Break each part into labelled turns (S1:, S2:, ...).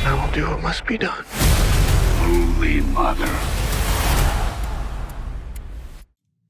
S1: I will do what must be done.
S2: Holy Mother.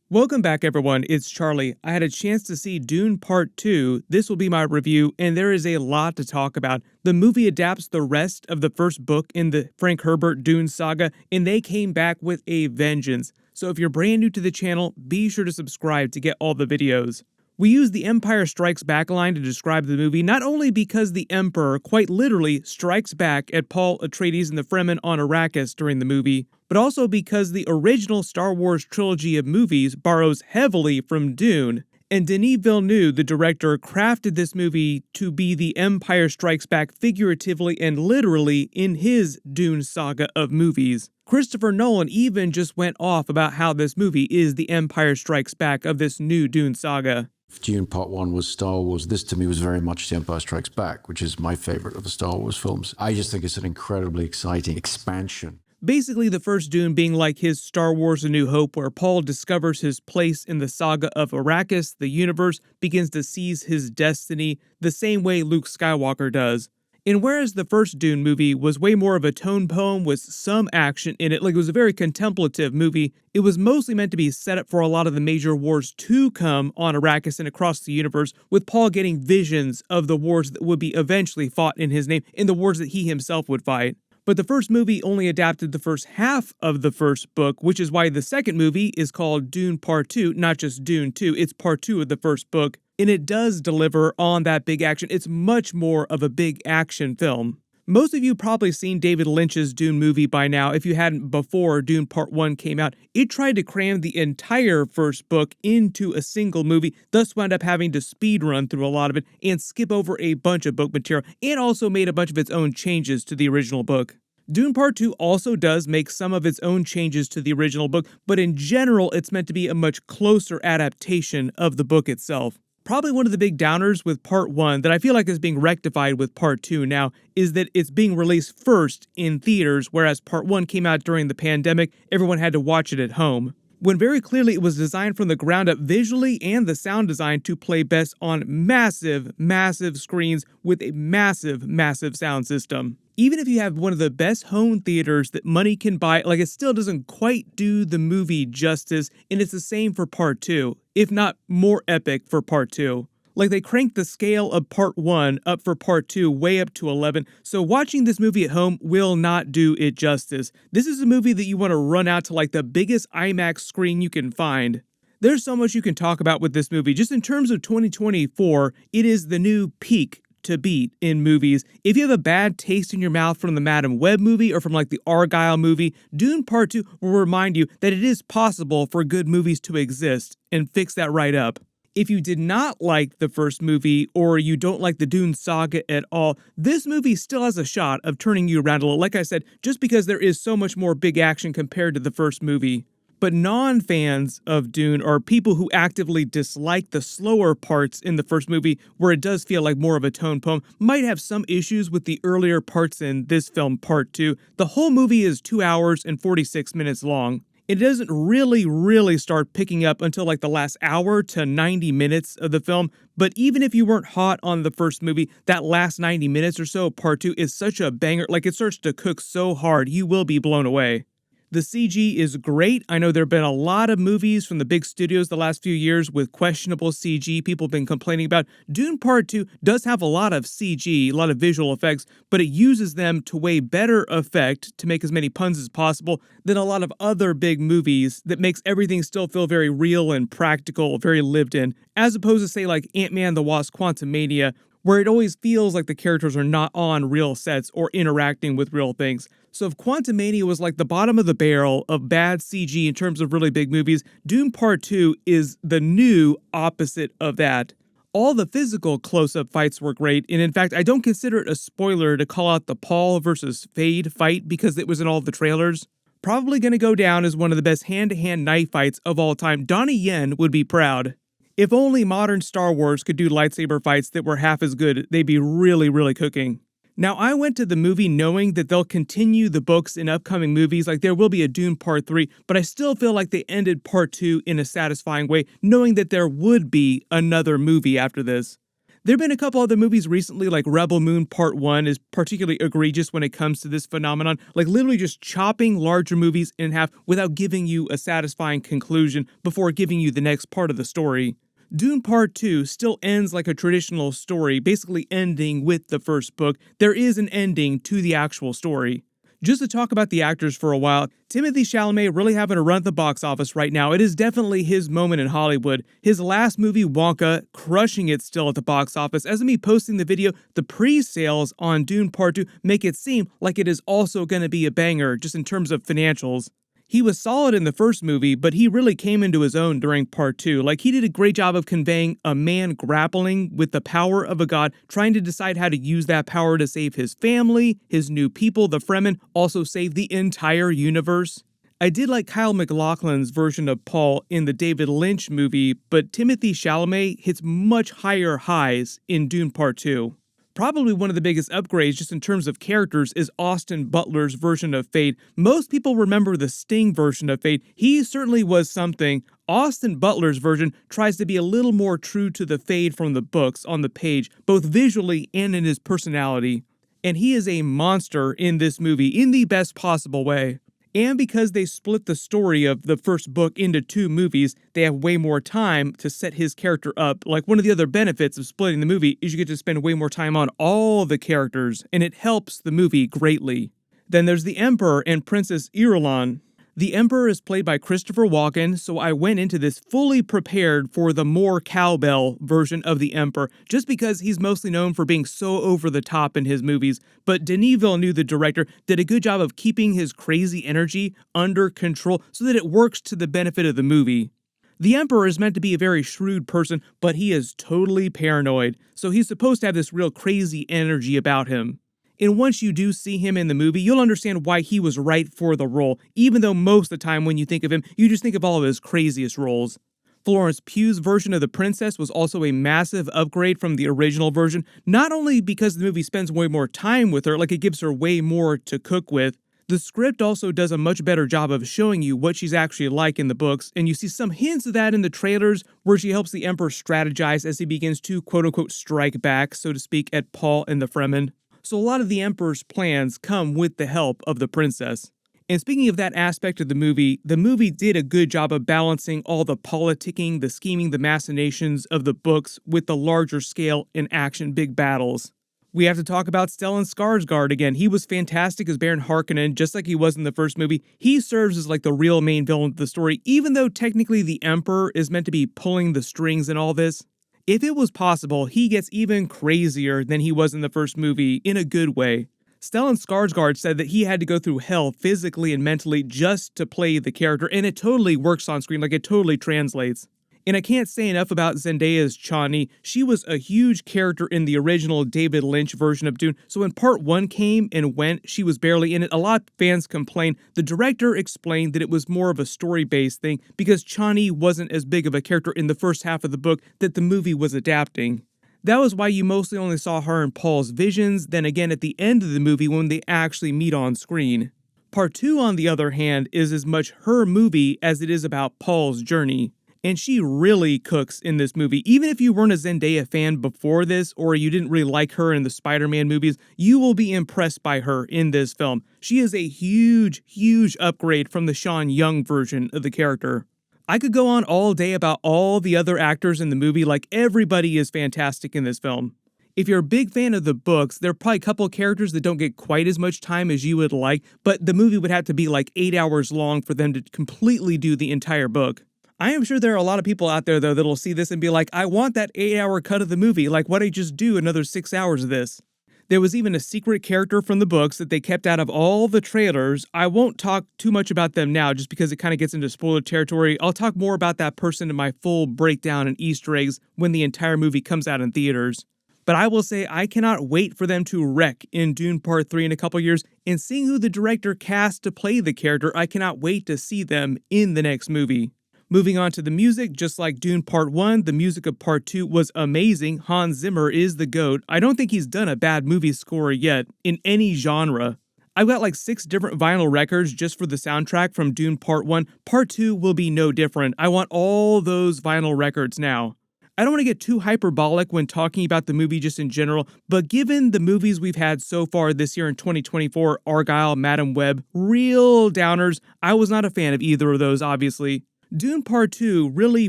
S3: Welcome back, everyone. It's Charlie. I had a chance to see Dune Part 2. This will be my review, and there is a lot to talk about. The movie adapts the rest of the first book in the Frank Herbert Dune saga, and they came back with a vengeance. So if you're brand new to the channel, be sure to subscribe to get all the videos. We use the Empire Strikes Back line to describe the movie, not only because the Emperor quite literally strikes back at Paul Atreides and the Fremen on Arrakis during the movie, but also because the original Star Wars trilogy of movies borrows heavily from Dune, and Denis Villeneuve, the director, crafted this movie to be the Empire Strikes Back figuratively and literally in his Dune saga of movies. Christopher Nolan even just went off about how this movie is the Empire Strikes Back of this new Dune saga.
S4: If Dune Part 1 was Star Wars, this to me was very much The Empire Strikes Back, which is my favorite of the Star Wars films. I just think it's an incredibly exciting expansion.
S3: Basically, the first Dune being like his Star Wars A New Hope, where Paul discovers his place in the saga of Arrakis, the universe begins to seize his destiny the same way Luke Skywalker does. And whereas the first Dune movie was way more of a tone poem with some action in it, like it was a very contemplative movie, it was mostly meant to be set up for a lot of the major wars to come on Arrakis and across the universe, with Paul getting visions of the wars that would be eventually fought in his name, in the wars that he himself would fight. But the first movie only adapted the first half of the first book, which is why the second movie is called Dune Part 2, not just Dune 2, it's Part 2 of the first book. And it does deliver on that big action. It's much more of a big action film. Most of you probably seen David Lynch's Dune movie by now. If you hadn't before Dune Part 1 came out, it tried to cram the entire first book into a single movie, thus wound up having to speed run through a lot of it and skip over a bunch of book material, and also made a bunch of its own changes to the original book. Dune Part 2 also does make some of its own changes to the original book, but in general, it's meant to be a much closer adaptation of the book itself. Probably one of the big downers with Part 1 that I feel like is being rectified with Part 2 now is that it's being released first in theaters, whereas Part 1 came out during the pandemic, everyone had to watch it at home. When very clearly it was designed from the ground up visually and the sound design to play best on massive, massive screens with a massive, massive sound system. Even if you have one of the best home theaters that money can buy, like it still doesn't quite do the movie justice, and it's the same for Part 2, if not more epic for Part 2. Like they cranked the scale of Part 1 up for Part 2 way up to 11, so watching this movie at home will not do it justice. This is a movie that you want to run out to like the biggest IMAX screen you can find. There's so much you can talk about with this movie. Just in terms of 2024, it is the new peak to beat in movies. If you have a bad taste in your mouth from the Madame Web movie or from like the Argyle movie, Dune Part 2 will remind you that it is possible for good movies to exist and fix that right up. If you did not like the first movie or you don't like the Dune saga at all, this movie still has a shot of turning you around a little. Like I said, just because there is so much more big action compared to the first movie. But non-fans of Dune are people who actively dislike the slower parts in the first movie, where it does feel like more of a tone poem, might have some issues with the earlier parts in this film, Part 2. The whole movie is 2 hours and 46 minutes long. It doesn't really start picking up until like the last hour to 90 minutes of the film, but even if you weren't hot on the first movie, that last 90 minutes or so, Part 2 is such a banger, like it starts to cook so hard, you will be blown away. The CG is great. I know there have been a lot of movies from the big studios the last few years with questionable CG people have been complaining about. Dune Part 2 does have a lot of CG, a lot of visual effects, but it uses them to way better effect to make as many puns as possible than a lot of other big movies that makes everything still feel very real and practical, very lived in, as opposed to say like Ant-Man the Wasp: Quantumania, where it always feels like the characters are not on real sets or interacting with real things. So if Quantumania was like the bottom of the barrel of bad CG in terms of really big movies, Dune Part 2 is the new opposite of that. All the physical close-up fights were great, and in fact, I don't consider it a spoiler to call out the Paul versus Fade fight because it was in all the trailers. Probably going to go down as one of the best hand-to-hand knife fights of all time. Donnie Yen would be proud. If only modern Star Wars could do lightsaber fights that were half as good, they'd be really cooking. Now, I went to the movie knowing that they'll continue the books in upcoming movies, like there will be a Dune Part 3, but I still feel like they ended Part 2 in a satisfying way, knowing that there would be another movie after this. There have been a couple other movies recently, like Rebel Moon Part 1 is particularly egregious when it comes to this phenomenon, like literally just chopping larger movies in half without giving you a satisfying conclusion before giving you the next part of the story. Dune Part 2 still ends like a traditional story, basically ending with the first book. There is an ending to the actual story. Just to talk about the actors for a while, Timothée Chalamet really having a run at the box office right now. It is definitely his moment in Hollywood. His last movie, Wonka, crushing it still at the box office. As of me posting the video, the pre-sales on Dune Part 2 make it seem like it is also going to be a banger, just in terms of financials. He was solid in the first movie, but he really came into his own during Part 2. Like, he did a great job of conveying a man grappling with the power of a god, trying to decide how to use that power to save his family, his new people, the Fremen, also save the entire universe. I did like Kyle MacLachlan's version of Paul in the David Lynch movie, but Timothée Chalamet hits much higher highs in Dune Part 2. Probably one of the biggest upgrades just in terms of characters is Austin Butler's version of Fade. Most people remember the Sting version of Fade. He certainly was something. Austin Butler's version tries to be a little more true to the Fade from the books on the page, both visually and in his personality. And he is a monster in this movie in the best possible way. And because they split the story of the first book into 2 movies, they have way more time to set his character up. Like, one of the other benefits of splitting the movie is you get to spend way more time on all the characters, and it helps the movie greatly. Then there's the Emperor and Princess Irulan. The Emperor is played by Christopher Walken, so I went into this fully prepared for the more cowbell version of the Emperor, just because he's mostly known for being so over the top in his movies. But Denis Villeneuve, the director, did a good job of keeping his crazy energy under control so that it works to the benefit of the movie. The Emperor is meant to be a very shrewd person, but he is totally paranoid, so he's supposed to have this real crazy energy about him. And once you do see him in the movie, you'll understand why he was right for the role, even though most of the time when you think of him, you just think of all of his craziest roles. Florence Pugh's version of the princess was also a massive upgrade from the original version, not only because the movie spends way more time with her, like it gives her way more to cook with. The script also does a much better job of showing you what she's actually like in the books, and you see some hints of that in the trailers, where she helps the Emperor strategize as he begins to quote-unquote strike back, so to speak, at Paul and the Fremen. So a lot of the Emperor's plans come with the help of the princess. And speaking of that aspect of the movie did a good job of balancing all the politicking, the scheming, the machinations of the books with the larger scale and action big battles. We have to talk about Stellan Skarsgård again. He was fantastic as Baron Harkonnen, just like he was in the first movie. He serves as like the real main villain of the story, even though technically the Emperor is meant to be pulling the strings in all this. If it was possible, he gets even crazier than he was in the first movie, in a good way. Stellan Skarsgård said that he had to go through hell physically and mentally just to play the character, and it totally works on screen, like it totally translates. And I can't say enough about Zendaya's Chani. She was a huge character in the original David Lynch version of Dune, so when Part 1 came and went, she was barely in it. A lot of fans complained. The director explained that it was more of a story-based thing because Chani wasn't as big of a character in the first half of the book that the movie was adapting. That was why you mostly only saw her in Paul's visions, then again at the end of the movie when they actually meet on screen. Part 2, on the other hand, is as much her movie as it is about Paul's journey. And she really cooks in this movie. Even if you weren't a Zendaya fan before this, or you didn't really like her in the Spider-Man movies, you will be impressed by her in this film. She is a huge, huge upgrade from the Sean Young version of the character. I could go on all day about all the other actors in the movie, like everybody is fantastic in this film. If you're a big fan of the books, there are probably a couple characters that don't get quite as much time as you would like, but the movie would have to be like 8 hours long for them to completely do the entire book. I am sure there are a lot of people out there, though, that'll see this and be like, I want that 8-hour cut of the movie. Like, why don't you just do another 6 hours of this? There was even a secret character from the books that they kept out of all the trailers. I won't talk too much about them now just because it kind of gets into spoiler territory. I'll talk more about that person in my full breakdown and Easter eggs when the entire movie comes out in theaters. But I will say I cannot wait for them to wreck in Dune Part 3 in a couple years, and seeing who the director cast to play the character, I cannot wait to see them in the next movie. Moving on to the music, just like Dune Part 1, the music of Part 2 was amazing. Hans Zimmer is the GOAT. I don't think he's done a bad movie score yet, in any genre. I've got like 6 different vinyl records just for the soundtrack from Dune Part 1. Part 2 will be no different. I want all those vinyl records now. I don't want to get too hyperbolic when talking about the movie just in general, but given the movies we've had so far this year in 2024, Argylle, Madam Web, real downers, I was not a fan of either of those, obviously. Dune Part 2 really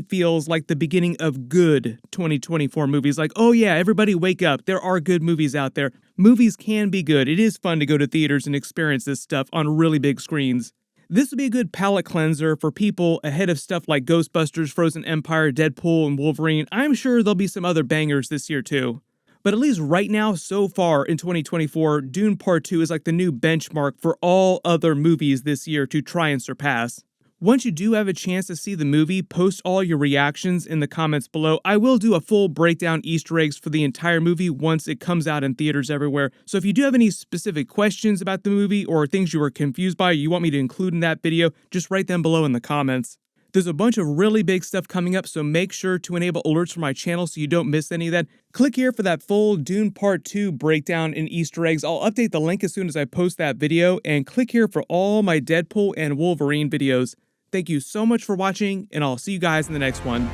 S3: feels like the beginning of good 2024 movies. Like, oh yeah, everybody wake up. There are good movies out there. Movies can be good. It is fun to go to theaters and experience this stuff on really big screens. This would be a good palate cleanser for people ahead of stuff like Ghostbusters, Frozen Empire, Deadpool, and Wolverine. I'm sure there'll be some other bangers this year too. But at least right now, so far in 2024, Dune Part 2 is like the new benchmark for all other movies this year to try and surpass. Once you do have a chance to see the movie, post all your reactions in the comments below. I will do a full breakdown Easter eggs for the entire movie once it comes out in theaters everywhere. So if you do have any specific questions about the movie or things you were confused by you want me to include in that video, just write them below in the comments. There's a bunch of really big stuff coming up, so make sure to enable alerts for my channel so you don't miss any of that. Click here for that full Dune Part 2 breakdown and Easter eggs. I'll update the link as soon as I post that video, and click here for all my Deadpool and Wolverine videos. Thank you so much for watching, and I'll see you guys in the next one.